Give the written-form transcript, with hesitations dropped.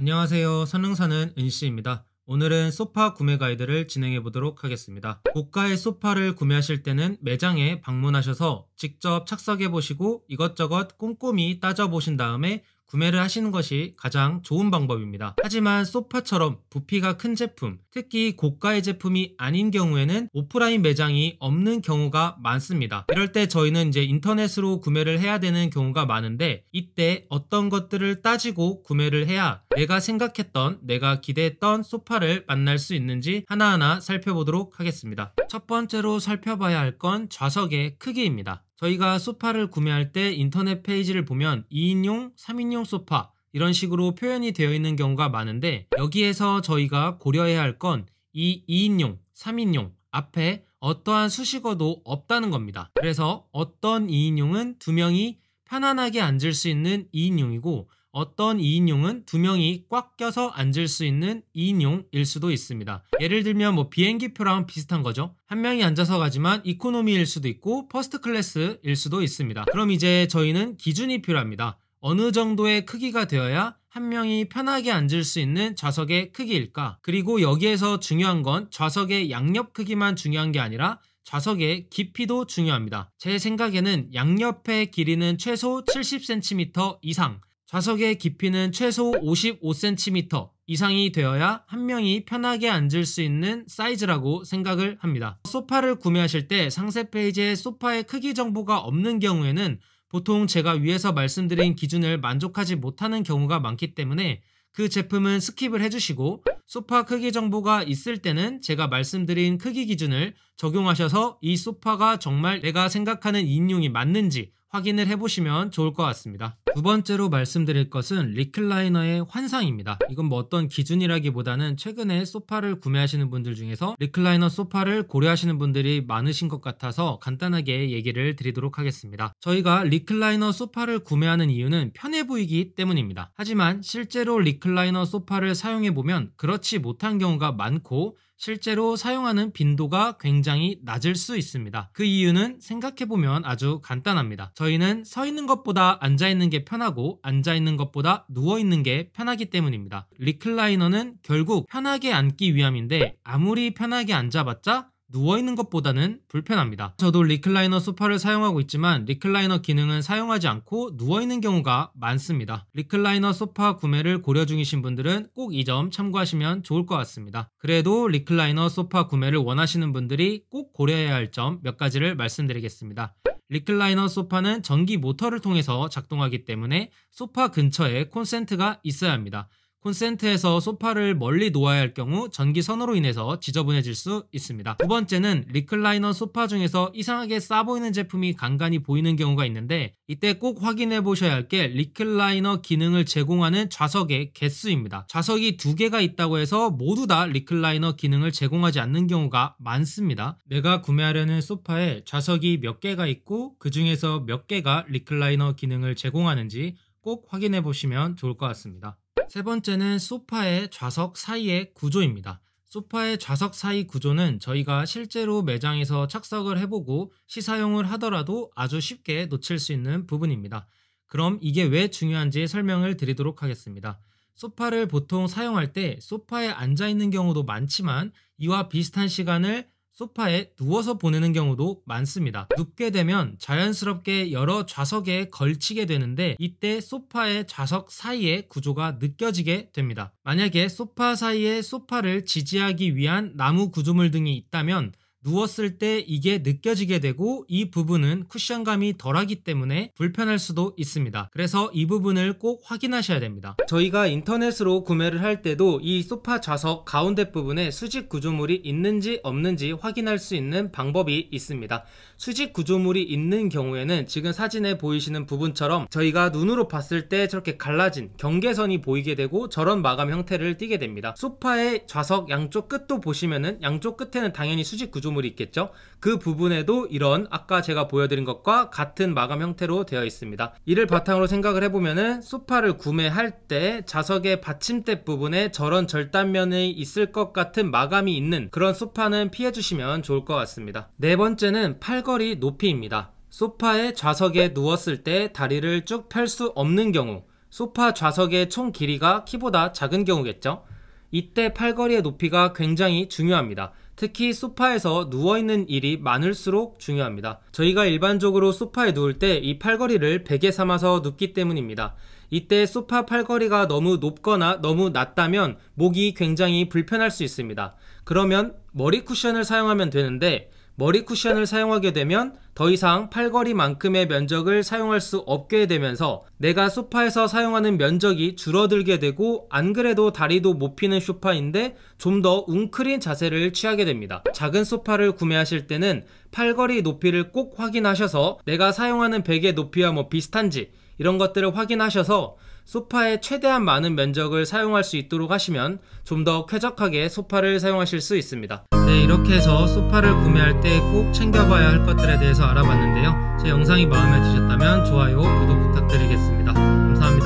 안녕하세요. 선릉사는 은씨입니다. 오늘은 소파 구매 가이드를 진행해 보도록 하겠습니다. 고가의 소파를 구매하실 때는 매장에 방문하셔서 직접 착석해 보시고 이것저것 꼼꼼히 따져 보신 다음에 구매를 하시는 것이 가장 좋은 방법입니다. 하지만 소파처럼 부피가 큰 제품, 특히 고가의 제품이 아닌 경우에는 오프라인 매장이 없는 경우가 많습니다. 이럴 때 저희는 이제 인터넷으로 구매를 해야 되는 경우가 많은데, 이때 어떤 것들을 따지고 구매를 해야 내가 생각했던, 내가 기대했던 소파를 만날 수 있는지 하나하나 살펴보도록 하겠습니다. 첫 번째로 살펴봐야 할 건 좌석의 크기입니다. 저희가 소파를 구매할 때 인터넷 페이지를 보면 2인용, 3인용 소파 이런 식으로 표현이 되어 있는 경우가 많은데, 여기에서 저희가 고려해야 할 건 이 2인용, 3인용 앞에 어떠한 수식어도 없다는 겁니다. 그래서 어떤 2인용은 2명이 편안하게 앉을 수 있는 2인용이고 어떤 2인용은 2명이 꽉 껴서 앉을 수 있는 2인용일 수도 있습니다. 예를 들면 비행기표랑 비슷한 거죠. 한 명이 앉아서 가지만 이코노미일 수도 있고 퍼스트 클래스일 수도 있습니다. 그럼 이제 저희는 기준이 필요합니다. 어느 정도의 크기가 되어야 한 명이 편하게 앉을 수 있는 좌석의 크기일까? 그리고 여기에서 중요한 건 좌석의 양옆 크기만 중요한 게 아니라 좌석의 깊이도 중요합니다. 제 생각에는 양옆의 길이는 최소 70cm 이상, 좌석의 깊이는 최소 55cm 이상이 되어야 한 명이 편하게 앉을 수 있는 사이즈라고 생각을 합니다. 소파를 구매하실 때 상세 페이지에 소파의 크기 정보가 없는 경우에는 보통 제가 위에서 말씀드린 기준을 만족하지 못하는 경우가 많기 때문에 그 제품은 스킵을 해주시고, 소파 크기 정보가 있을 때는 제가 말씀드린 크기 기준을 적용하셔서 이 소파가 정말 내가 생각하는 2인용이 맞는지 확인을 해보시면 좋을 것 같습니다. 두 번째로 말씀드릴 것은 리클라이너의 환상입니다. 이건 어떤 기준이라기보다는 최근에 소파를 구매하시는 분들 중에서 리클라이너 소파를 고려하시는 분들이 많으신 것 같아서 간단하게 얘기를 드리도록 하겠습니다. 저희가 리클라이너 소파를 구매하는 이유는 편해 보이기 때문입니다. 하지만 실제로 리클라이너 소파를 사용해보면 그렇지 못한 경우가 많고 실제로 사용하는 빈도가 굉장히 낮을 수 있습니다. 그 이유는 생각해보면 아주 간단합니다. 저희는 서 있는 것보다 앉아 있는 게 편하고 앉아 있는 것보다 누워 있는 게 편하기 때문입니다. 리클라이너는 결국 편하게 앉기 위함인데 아무리 편하게 앉아봤자 누워있는 것보다는 불편합니다. 저도 리클라이너 소파를 사용하고 있지만 리클라이너 기능은 사용하지 않고 누워있는 경우가 많습니다. 리클라이너 소파 구매를 고려 중이신 분들은 꼭 이 점 참고하시면 좋을 것 같습니다. 그래도 리클라이너 소파 구매를 원하시는 분들이 꼭 고려해야 할 점 몇 가지를 말씀드리겠습니다. 리클라이너 소파는 전기 모터를 통해서 작동하기 때문에 소파 근처에 콘센트가 있어야 합니다. 콘센트에서 소파를 멀리 놓아야 할 경우 전기선으로 인해서 지저분해질 수 있습니다. 두 번째는 리클라이너 소파 중에서 이상하게 싸 보이는 제품이 간간히 보이는 경우가 있는데, 이때 꼭 확인해 보셔야 할 게 리클라이너 기능을 제공하는 좌석의 개수입니다. 좌석이 2개가 있다고 해서 모두 다 리클라이너 기능을 제공하지 않는 경우가 많습니다. 내가 구매하려는 소파에 좌석이 몇 개가 있고 그 중에서 몇 개가 리클라이너 기능을 제공하는지 꼭 확인해 보시면 좋을 것 같습니다. 세 번째는 소파의 좌석 사이의 구조입니다. 소파의 좌석 사이 구조는 저희가 실제로 매장에서 착석을 해보고 시사용을 하더라도 아주 쉽게 놓칠 수 있는 부분입니다. 그럼 이게 왜 중요한지 설명을 드리도록 하겠습니다. 소파를 보통 사용할 때 소파에 앉아 있는 경우도 많지만 이와 비슷한 시간을 소파에 누워서 보내는 경우도 많습니다. 눕게 되면 자연스럽게 여러 좌석에 걸치게 되는데 이때 소파의 좌석 사이의 구조가 느껴지게 됩니다. 만약에 소파 사이에 소파를 지지하기 위한 나무 구조물 등이 있다면 누웠을 때 이게 느껴지게 되고 이 부분은 쿠션감이 덜하기 때문에 불편할 수도 있습니다. 그래서 이 부분을 꼭 확인하셔야 됩니다. 저희가 인터넷으로 구매를 할 때도 이 소파 좌석 가운데 부분에 수직 구조물이 있는지 없는지 확인할 수 있는 방법이 있습니다. 수직 구조물이 있는 경우에는 지금 사진에 보이시는 부분처럼 저희가 눈으로 봤을 때 저렇게 갈라진 경계선이 보이게 되고 저런 마감 형태를 띠게 됩니다. 소파의 좌석 양쪽 끝도 보시면은 양쪽 끝에는 당연히 수직 구조물이 있겠죠. 그 부분에도 이런 아까 제가 보여드린 것과 같은 마감 형태로 되어 있습니다. 이를 바탕으로 생각을 해보면은 소파를 구매할 때 좌석의 받침대 부분에 저런 절단면이 있을 것 같은 마감이 있는 그런 소파는 피해주시면 좋을 것 같습니다. 네 번째는 팔걸이 높이입니다. 소파의 좌석에 누웠을 때 다리를 쭉 펼 수 없는 경우, 소파 좌석의 총 길이가 키보다 작은 경우겠죠. 이때 팔걸이의 높이가 굉장히 중요합니다. 특히 소파에서 누워있는 일이 많을수록 중요합니다. 저희가 일반적으로 소파에 누울 때 이 팔걸이를 베개 삼아서 눕기 때문입니다. 이때 소파 팔걸이가 너무 높거나 너무 낮다면 목이 굉장히 불편할 수 있습니다. 그러면 머리 쿠션을 사용하면 되는데, 머리 쿠션을 사용하게 되면 더 이상 팔걸이만큼의 면적을 사용할 수 없게 되면서 내가 소파에서 사용하는 면적이 줄어들게 되고, 안 그래도 다리도 못 피는 소파인데 좀 더 웅크린 자세를 취하게 됩니다. 작은 소파를 구매하실 때는 팔걸이 높이를 꼭 확인하셔서 내가 사용하는 베개 높이와 비슷한지 이런 것들을 확인하셔서 소파에 최대한 많은 면적을 사용할 수 있도록 하시면 좀 더 쾌적하게 소파를 사용하실 수 있습니다. 네, 이렇게 해서 소파를 구매할 때 꼭 챙겨봐야 할 것들에 대해서 알아봤는데요. 제 영상이 마음에 드셨다면 좋아요, 구독 부탁드리겠습니다. 감사합니다.